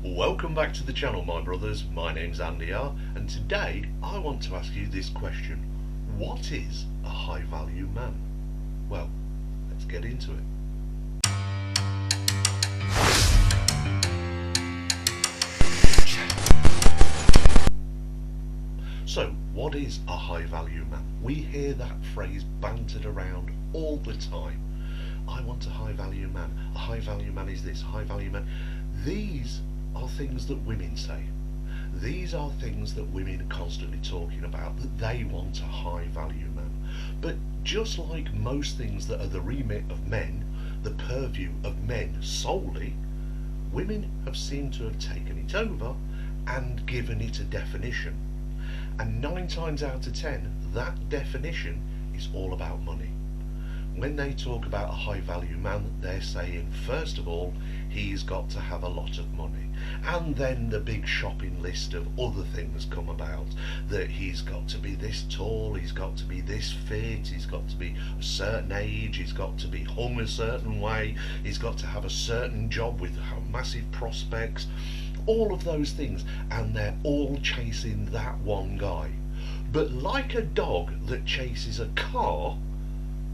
Welcome back to the channel, my brothers. My name's Andy R, and today I want to ask you this question. What is a high value man? Well, let's get into it. So, what is a high value man? We hear that phrase bantered around all the time. I want a high value man. A high value man is this, a high value man. These are things that women say. These are things that women are constantly talking about, that they want a high value man. But just like most things that are the remit of men, the purview of men solely, women have seemed to have taken it over and given it a definition. And 9 times out of 10, that definition is all about money. When they talk about a high value man, they're saying, first of all, he's got to have a lot of money. And then the big shopping list of other things come about, that he's got to be this tall, he's got to be this fit, he's got to be a certain age, he's got to be hung a certain way, he's got to have a certain job with massive prospects, all of those things, and they're all chasing that one guy. But like a dog that chases a car,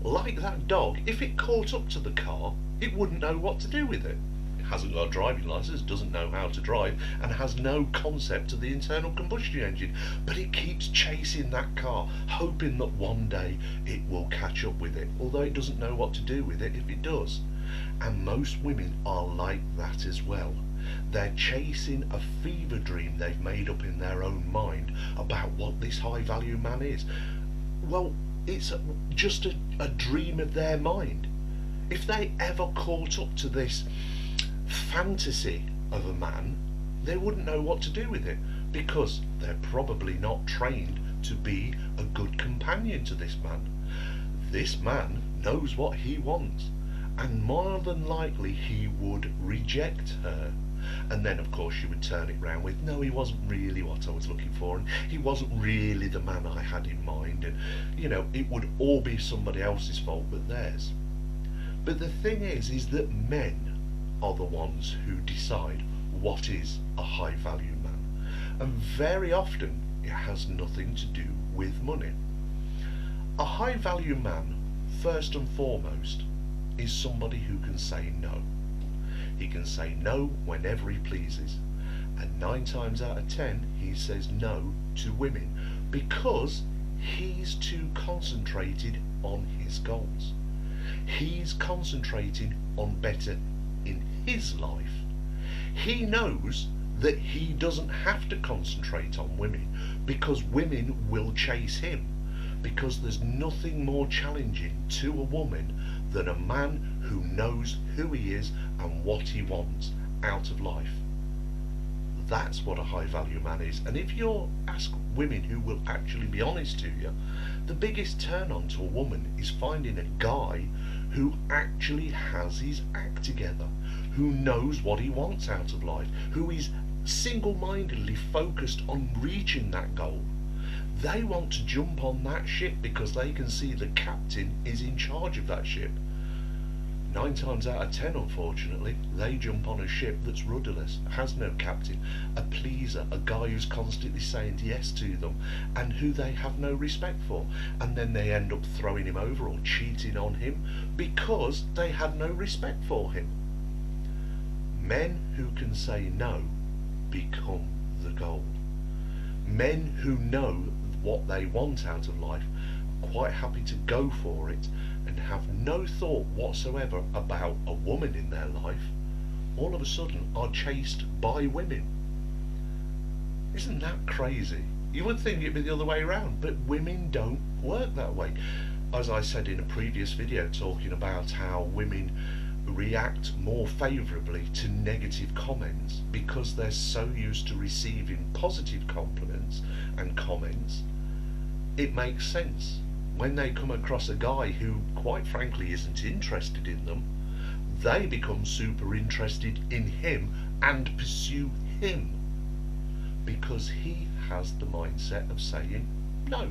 like that dog, if it caught up to the car, it wouldn't know what to do with it. It hasn't got a driving licence, doesn't know how to drive, and has no concept of the internal combustion engine. But it keeps chasing that car, hoping that one day it will catch up with it, although it doesn't know what to do with it if it does. And most women are like that as well. They're chasing a fever dream they've made up in their own mind about what this high value man is. Well, it's just a dream of their mind. If they ever caught up to this fantasy of a man, they wouldn't know what to do with it, because they're probably not trained to be a good companion to this man. This man knows what he wants, and more than likely he would reject her. And then of course she would turn it round with, no, he wasn't really what I was looking for, and he wasn't really the man I had in mind, and it would all be somebody else's fault but theirs. But the thing is that men are the ones who decide what is a high value man, and very often it has nothing to do with money. A high value man, first and foremost, is somebody who can say no. He can say no whenever he pleases, and 9 times out of 10 he says no to women because he's too concentrated on his goals. He's concentrating on better in his life. He knows that he doesn't have to concentrate on women because women will chase him, because there's nothing more challenging to a woman than a man who knows who he is and what he wants out of life. That's what a high value man is. And if you ask women who will actually be honest to you, the biggest turn on to a woman is finding a guy who actually has his act together, who knows what he wants out of life, who is single-mindedly focused on reaching that goal. They want to jump on that ship because they can see the captain is in charge of that ship. 9 times out of 10, unfortunately, they jump on a ship that's rudderless, has no captain, a pleaser, a guy who's constantly saying yes to them and who they have no respect for, and then they end up throwing him over or cheating on him because they had no respect for him. Men who can say no become the goal. Men who know what they want out of life are quite happy to go for it and have no thought whatsoever about a woman in their life, all of a sudden are chased by women. Isn't that crazy? You would think it'd be the other way around, but women don't work that way. As I said in a previous video talking about how women react more favourably to negative comments because they're so used to receiving positive compliments and comments, it makes sense. When they come across a guy who quite frankly isn't interested in them, they become super interested in him and pursue him because he has the mindset of saying no.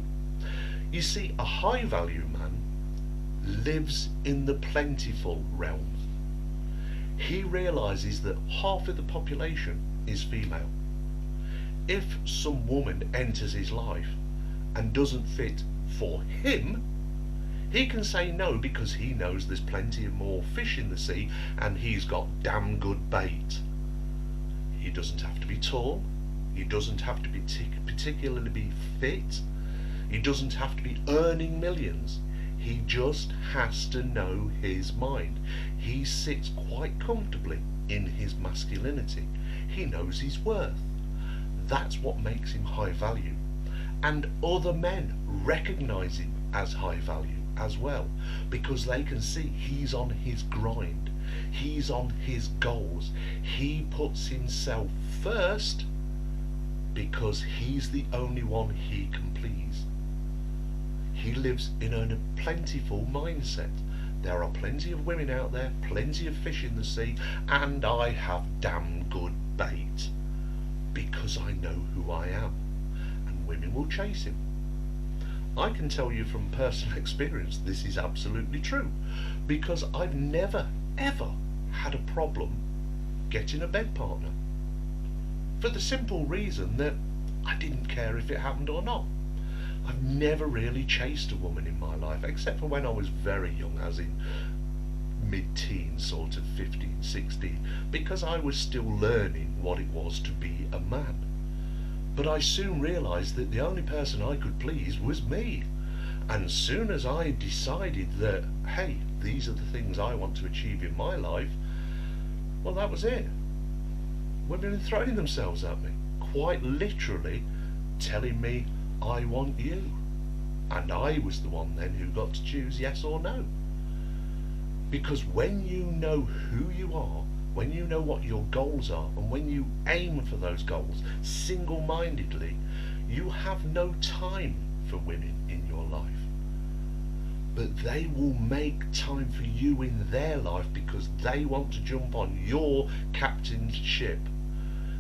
You see, a high value man lives in the plentiful realm. He realises that half of the population is female. If some woman enters his life and doesn't fit for him, he can say no because he knows there's plenty of more fish in the sea and he's got damn good bait. He doesn't have to be tall, he doesn't have to be particularly be fit, he doesn't have to be earning millions. He just has to know his mind. He sits quite comfortably in his masculinity. He knows his worth. That's what makes him high value. And other men recognise him as high value as well, because they can see he's on his grind, he's on his goals, he puts himself first because he's the only one he can please. He lives in a plentiful mindset. There are plenty of women out there, plenty of fish in the sea, and I have damn good bait because I know who I am, and women will chase him. I can tell you from personal experience this is absolutely true, because I've never ever had a problem getting a bed partner, for the simple reason that I didn't care if it happened or not. I've never really chased a woman in my life, except for when I was very young, as in mid-teens, sort of 15, 16, because I was still learning what it was to be a man. But I soon realised that the only person I could please was me. And as soon as I decided that, hey, these are the things I want to achieve in my life, well, that was it. Women were throwing themselves at me, quite literally telling me, I want you. And I was the one then who got to choose yes or no. Because when you know who you are, when you know what your goals are, and when you aim for those goals single-mindedly, you have no time for women in your life. But they will make time for you in their life because they want to jump on your captain's ship.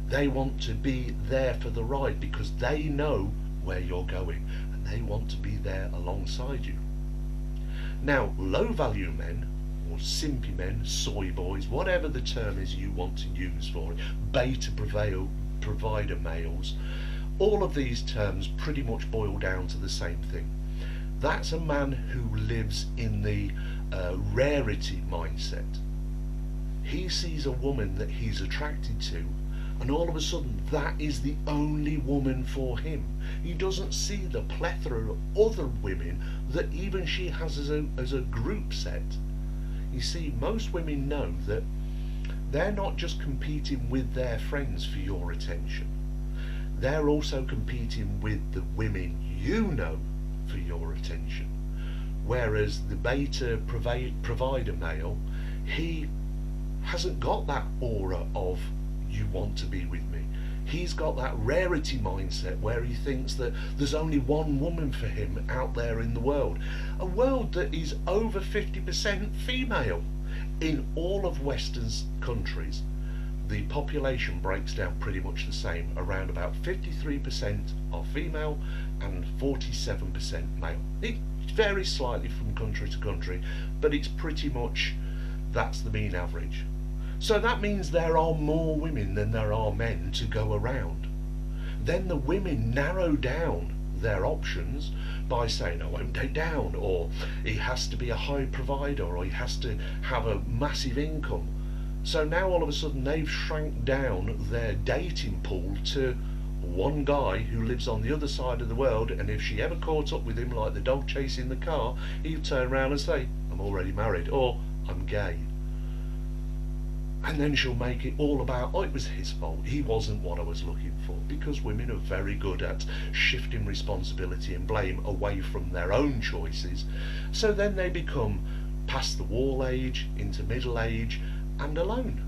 They want to be there for the ride because they know where you're going and they want to be there alongside you. Now, low-value men, or simpy men, soy boys, whatever the term is you want to use for it, beta provider males, all of these terms pretty much boil down to the same thing. That's a man who lives in the rarity mindset. He sees a woman that he's attracted to, and all of a sudden that is the only woman for him. He doesn't see the plethora of other women that even she has as a group set. You see, most women know that they're not just competing with their friends for your attention. They're also competing with the women you know for your attention. Whereas the beta provider male, he hasn't got that aura of you want to be with me. He's got that rarity mindset where he thinks that there's only one woman for him out there in the world. A world that is over 50% female. In all of Western countries, the population breaks down pretty much the same. Around about 53% are female and 47% male. It varies slightly from country to country, but it's pretty much, that's the mean average. So that means there are more women than there are men to go around. Then the women narrow down their options by saying, I won't date down, or he has to be a high provider, or he has to have a massive income. So now all of a sudden they've shrank down their dating pool to one guy who lives on the other side of the world, and if she ever caught up with him like the dog chasing the car, he'd turn around and say, I'm already married, or I'm gay. And then she'll make it all about, oh, it was his fault, he wasn't what I was looking for, because women are very good at shifting responsibility and blame away from their own choices. So then they become past the wall age, into middle age, and alone.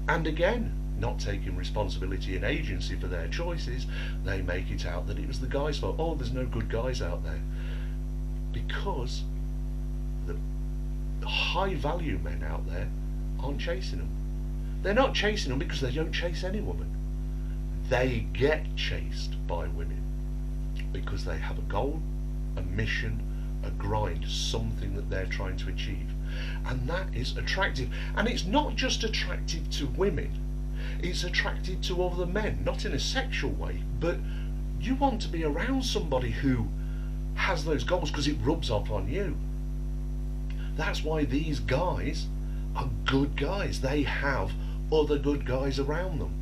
And again, not taking responsibility and agency for their choices, they make it out that it was the guy's fault. Oh, there's no good guys out there. Because the high value men out there aren't chasing them. They're not chasing them because they don't chase any woman. They get chased by women because they have a goal, a mission, a grind, something that they're trying to achieve. And that is attractive. And it's not just attractive to women, it's attractive to other men, not in a sexual way, but you want to be around somebody who has those goals because it rubs off on you. That's why these guys are good guys. They have other good guys around them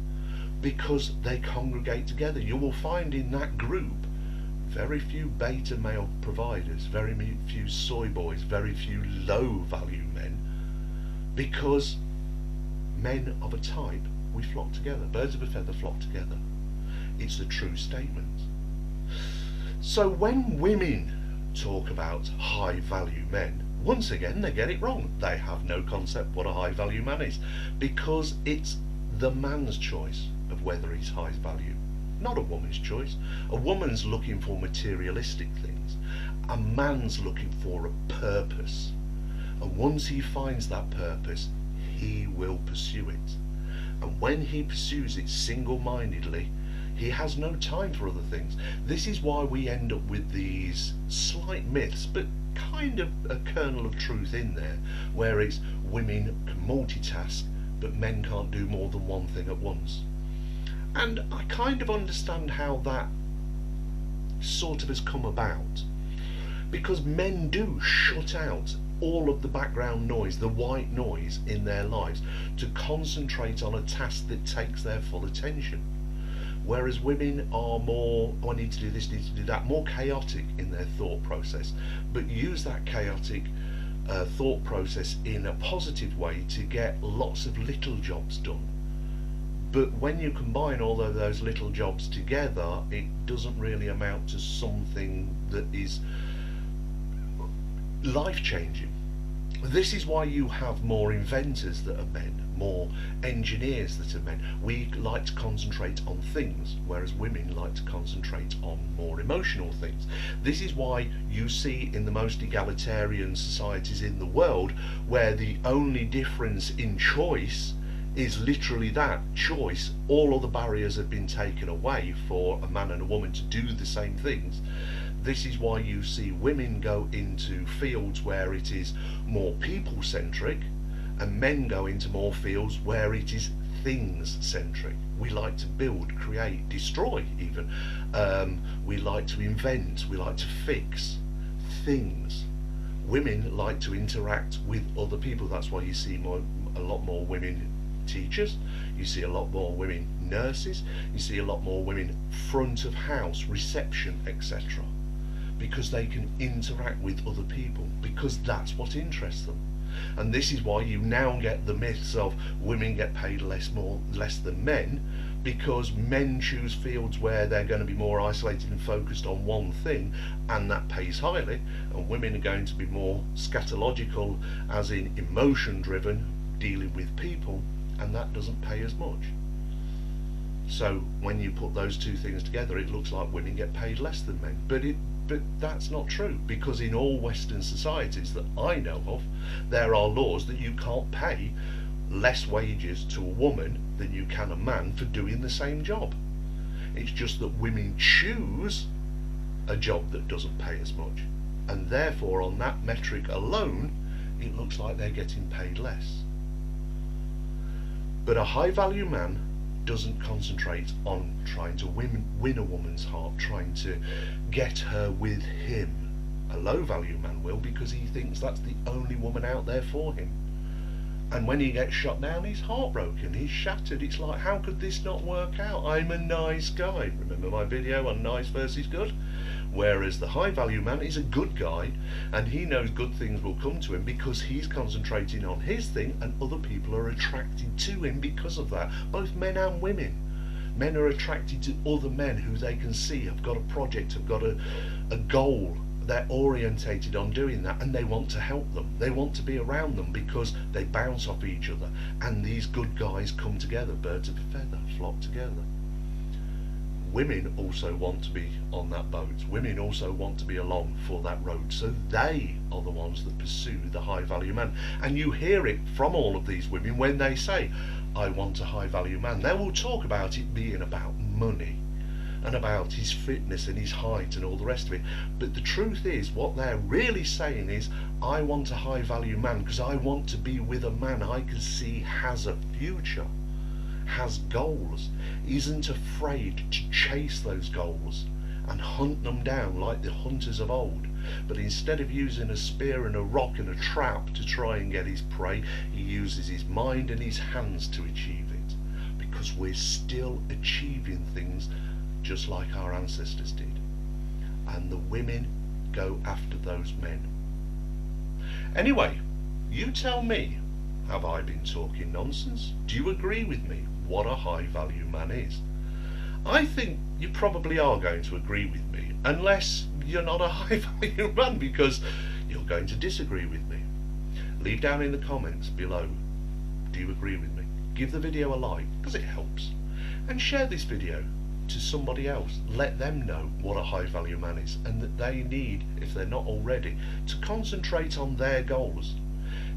because they congregate together. You will find in that group very few beta male providers, very few soy boys, very few low value men, because men of a type, we flock together. Birds of a feather flock together. It's a true statement. So when women talk about high value men, once again they get it wrong. They have no concept what a high value man is, because it's the man's choice of whether he's high value, not a woman's choice. A woman's looking for materialistic things. A man's looking for a purpose. And once he finds that purpose, he will pursue it. And when he pursues it single-mindedly, he has no time for other things. This is why we end up with these slight myths, but kind of a kernel of truth in there, where it's women can multitask, but men can't do more than one thing at once. And I kind of understand how that sort of has come about, because men do shut out all of the background noise, the white noise in their lives, to concentrate on a task that takes their full attention. Whereas women are more, oh, I need to do this, need to do that, more chaotic in their thought process, but use that chaotic thought process in a positive way to get lots of little jobs done. But when you combine all of those little jobs together, it doesn't really amount to something that is life-changing. This is why you have more inventors that are men, more engineers that are men. We like to concentrate on things, whereas women like to concentrate on more emotional things. This is why you see in the most egalitarian societies in the world, where the only difference in choice is literally that choice, all other barriers have been taken away for a man and a woman to do the same things. This is why you see women go into fields where it is more people-centric, and men go into more fields where it is things-centric. We like to build, create, destroy even. We like to invent, we like to fix things. Women like to interact with other people. That's why you see a lot more women teachers, you see a lot more women nurses, you see a lot more women front of house, reception, etc. Because they can interact with other people, because that's what interests them. And this is why you now get the myths of women get paid less than men, because men choose fields where they're going to be more isolated and focused on one thing, and that pays highly, and women are going to be more scatological, as in emotion driven, dealing with people, and that doesn't pay as much. So when you put those two things together, it looks like women get paid less than men, but that's not true, because in all Western societies that I know of, there are laws that you can't pay less wages to a woman than you can a man for doing the same job. It's just that women choose a job that doesn't pay as much, and therefore on that metric alone it looks like they're getting paid less. But a high value man doesn't concentrate on trying to win a woman's heart, trying to get her with him. A low value man will, because he thinks that's the only woman out there for him. And when he gets shot down, he's heartbroken, he's shattered. It's like, how could this not work out? I'm a nice guy. Remember my video on nice versus good? Whereas the high value man is a good guy, and he knows good things will come to him because he's concentrating on his thing, and other people are attracted to him because of that. Both men and women. Men are attracted to other men who they can see have got a project, have got a goal. They're orientated on doing that, and they want to help them. They want to be around them because they bounce off each other, and these good guys come together. Birds of a feather flock together. Women also want to be on that boat. Women also want to be along for that road. So they are the ones that pursue the high value man. And you hear it from all of these women when they say, I want a high value man. They will talk about it being about money. and about his fitness and his height and all the rest of it. But the truth is, what they're really saying is, I want a high value man because I want to be with a man I can see has a future, has goals, isn't afraid to chase those goals and hunt them down like the hunters of old. But instead of using a spear and a rock and a trap to try and get his prey, he uses his mind and his hands to achieve it. Because we're still achieving things just like our ancestors did. And the women go after those men. Anyway, you tell me, have I been talking nonsense? Do you agree with me what a high value man is? I think you probably are going to agree with me, unless you're not a high value man, because you're going to disagree with me. Leave down in the comments below, do you agree with me? Give the video a like, because it helps. And share this video to somebody else. Let them know what a high value man is, and that they need, if they're not already, to concentrate on their goals.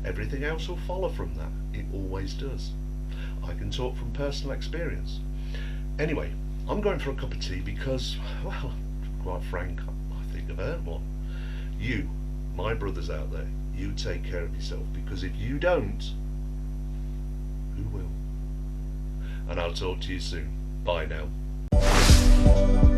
Everything else will follow from that. It always does. I can talk from personal experience. Anyway, I'm going for a cup of tea because, well, quite frank, I think I've earned one. You, my brothers out there, you take care of yourself, because if you don't, who will? And I'll talk to you soon. Bye now.